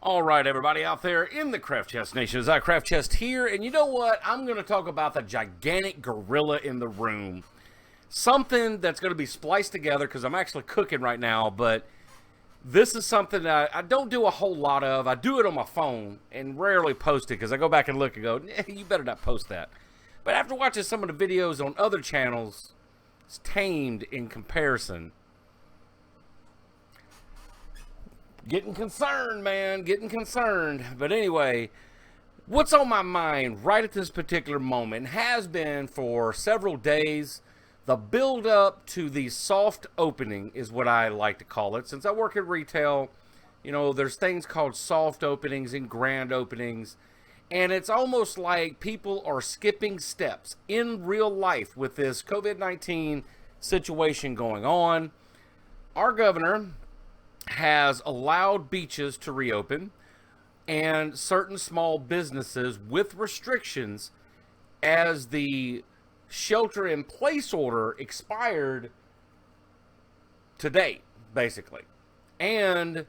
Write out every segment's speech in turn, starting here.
All right, everybody out there in the Craft Chest Nation, it's Craft Chest here, and you know what? I'm going to talk about the gigantic gorilla in the room. Something that's going to be spliced together because I'm actually cooking right now, but this is something that I don't do a whole lot of. I do it on my phone and rarely post it because I go back and look and go, you better not post that. But after watching some of the videos on other channels, it's tamed in comparison. Getting concerned, man. Getting concerned. But anyway, what's on my mind right at this particular moment has been for several days. The build up to the soft opening is what I like to call it. Since I work in retail, you know, there's things called soft openings and grand openings. And it's almost like people are skipping steps in real life with this COVID-19 situation going on. Our governor has allowed beaches to reopen and certain small businesses with restrictions as the shelter-in-place order expired today, basically. And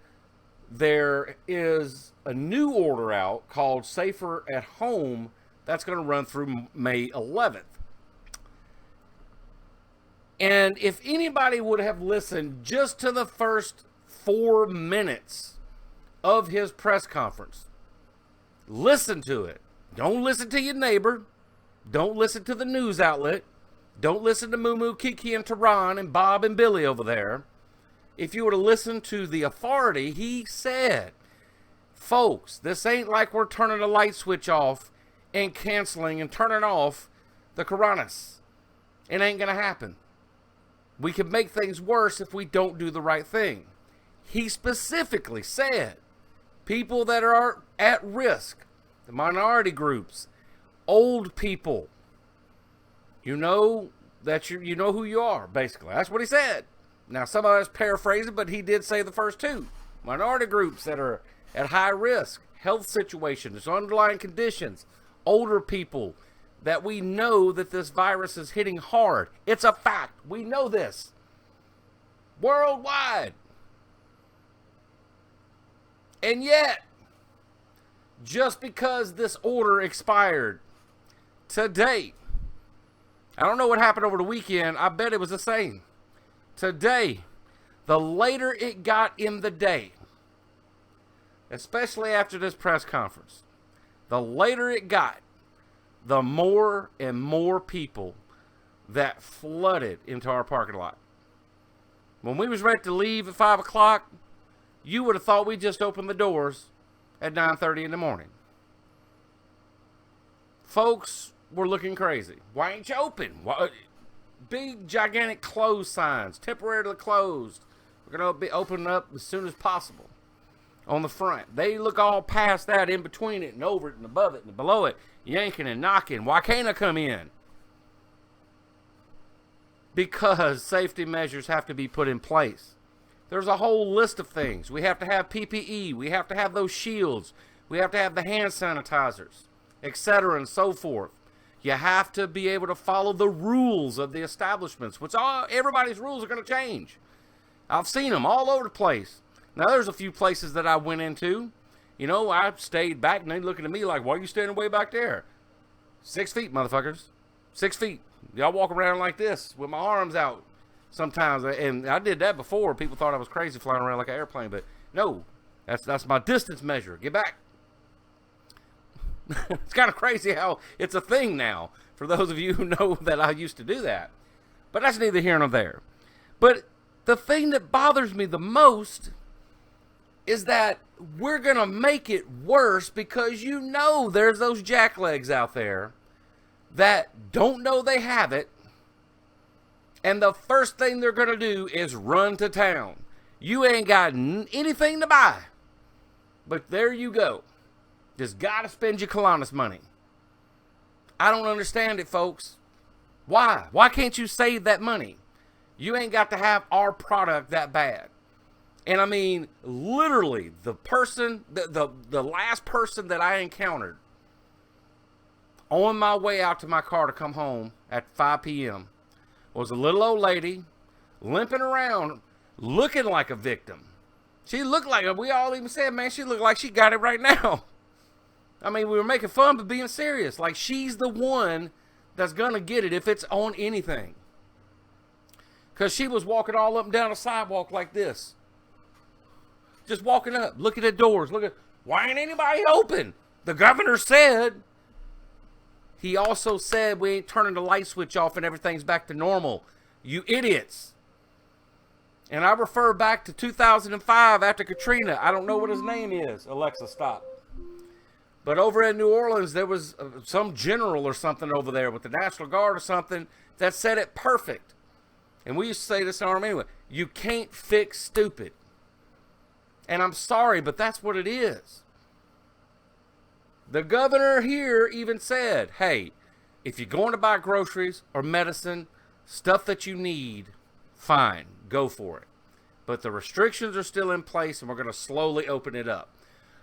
there is a new order out called Safer at Home that's going to run through May 11th. And if anybody would have listened just to the first 4 minutes of his press conference, listen to it. Don't listen to your neighbor. Don't listen to the news outlet. Don't listen to Moo, Kiki, and Tehran and Bob and Billy over there. If you were to listen to the authority, he said, folks, this ain't like we're turning a light switch off and canceling and turning off the coronas. It ain't going to happen. We can make things worse if we don't do the right thing. He specifically said people that are at risk, the minority groups, old people, you know that you know who you are, basically. That's what he said. Now, some of us paraphrasing, but he did say the first two. Minority groups that are at high risk, health situations, underlying conditions, older people that we know that this virus is hitting hard. It's a fact. We know this. Worldwide. And yet, just because this order expired today, I don't know what happened over the weekend. I bet it was the same. Today, the later it got in the day, especially after this press conference, the later it got, the more and more people that flooded into our parking lot. When we was ready to leave at 5 o'clock, you would have thought we just opened the doors at 9:30 in the morning. Folks were looking crazy. Why ain't you open? Why? Big, gigantic closed signs, temporarily closed. We're going to be opening up as soon as possible on the front. They look all past that, in between it and over it and above it and below it, yanking and knocking. Why can't I come in? Because safety measures have to be put in place. There's a whole list of things. We have to have PPE. We have to have those shields. We have to have the hand sanitizers, etc. and so forth. You have to be able to follow the rules of the establishments, which everybody's rules are going to change. I've seen them all over the place. Now, there's a few places that I went into. You know, I stayed back, and they looking at me like, why are you standing way back there? 6 feet, motherfuckers. 6 feet. Y'all walk around like this with my arms out sometimes. And I did that before. People thought I was crazy flying around like an airplane. But no, that's my distance measure. Get back. It's kind of crazy how it's a thing now, for those of you who know that I used to do that. But that's neither here nor there. But the thing that bothers me the most is that we're going to make it worse because you know there's those jacklegs out there that don't know they have it, and the first thing they're going to do is run to town. You ain't got anything to buy, but there you go. Just gotta spend your Kiwanis money. I don't understand it, folks. Why? Why can't you save that money? You ain't got to have our product that bad. And I mean, literally, the last person that I encountered on my way out to my car to come home at 5 p.m. was a little old lady limping around looking like a victim. She looked like, we all even said, man, she looked like she got it right now. I mean, we were making fun, but being serious. Like, she's the one that's going to get it if it's on anything. Because she was walking all up and down the sidewalk like this. Just walking up, looking at doors. Why ain't anybody open? The governor said. He also said we ain't turning the light switch off and everything's back to normal. You idiots. And I refer back to 2005 after Katrina. I don't know what his name is. Alexa, stop. But over in New Orleans, there was some general or something over there with the National Guard or something that said it perfect. And we used to say this in our army anyway. You can't fix stupid. And I'm sorry, but that's what it is. The governor here even said, hey, if you're going to buy groceries or medicine, stuff that you need, fine, go for it. But the restrictions are still in place and we're going to slowly open it up.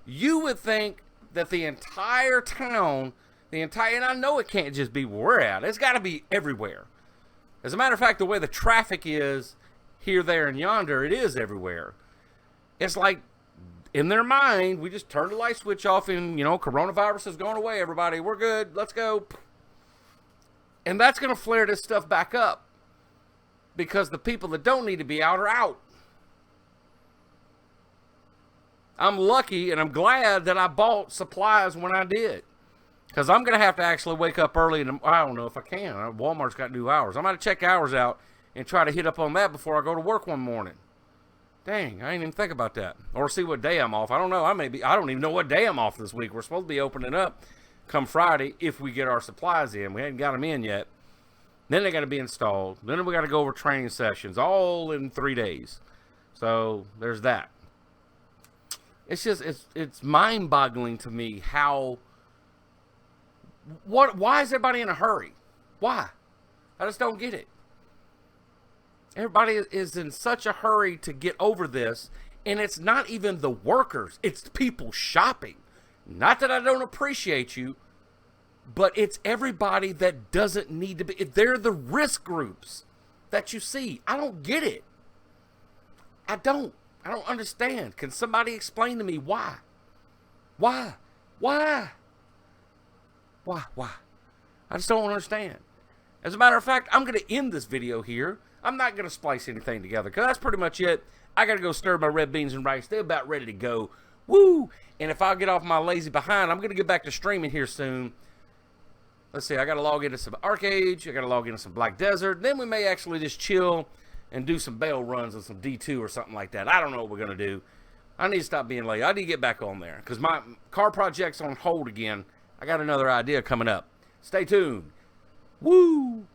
You would think that the entire town, and I know it can't just be where we're at. It's got to be everywhere. As a matter of fact, the way the traffic is here, there, and yonder, it is everywhere. It's like, in their mind, we just turn the light switch off and, coronavirus is going away, everybody. We're good. Let's go. And that's going to flare this stuff back up. Because the people that don't need to be out are out. I'm lucky and I'm glad that I bought supplies when I did. Because I'm going to have to actually wake up early. And I don't know if I can. Walmart's got new hours. I'm going to check hours out and try to hit up on that before I go to work one morning. Dang, I didn't even think about that. Or see what day I'm off. I don't know. I don't even know what day I'm off this week. We're supposed to be opening up come Friday if we get our supplies in. We haven't got them in yet. Then they got to be installed. Then we got to go over training sessions, all in 3 days. So there's that. It's just, it's mind-boggling to me how, why is everybody in a hurry? Why? I just don't get it. Everybody is in such a hurry to get over this, and it's not even the workers. It's people shopping. Not that I don't appreciate you, but it's everybody that doesn't need to be. They're the risk groups that you see. I don't get it. I don't understand. Can somebody explain to me why? Why? I just don't understand. As a matter of fact, I'm going to end this video here. I'm not going to splice anything together because that's pretty much it. I got to go stir my red beans and rice. They're about ready to go. Woo! And if I get off my lazy behind, I'm going to get back to streaming here soon. Let's see. I got to log into some Arcade. I got to log into some Black Desert. Then we may actually just chill and do some bail runs and some D2 or something like that. I don't know what we're going to do. I need to stop being late. I need to get back on there because my car project's on hold again. I got another idea coming up. Stay tuned. Woo!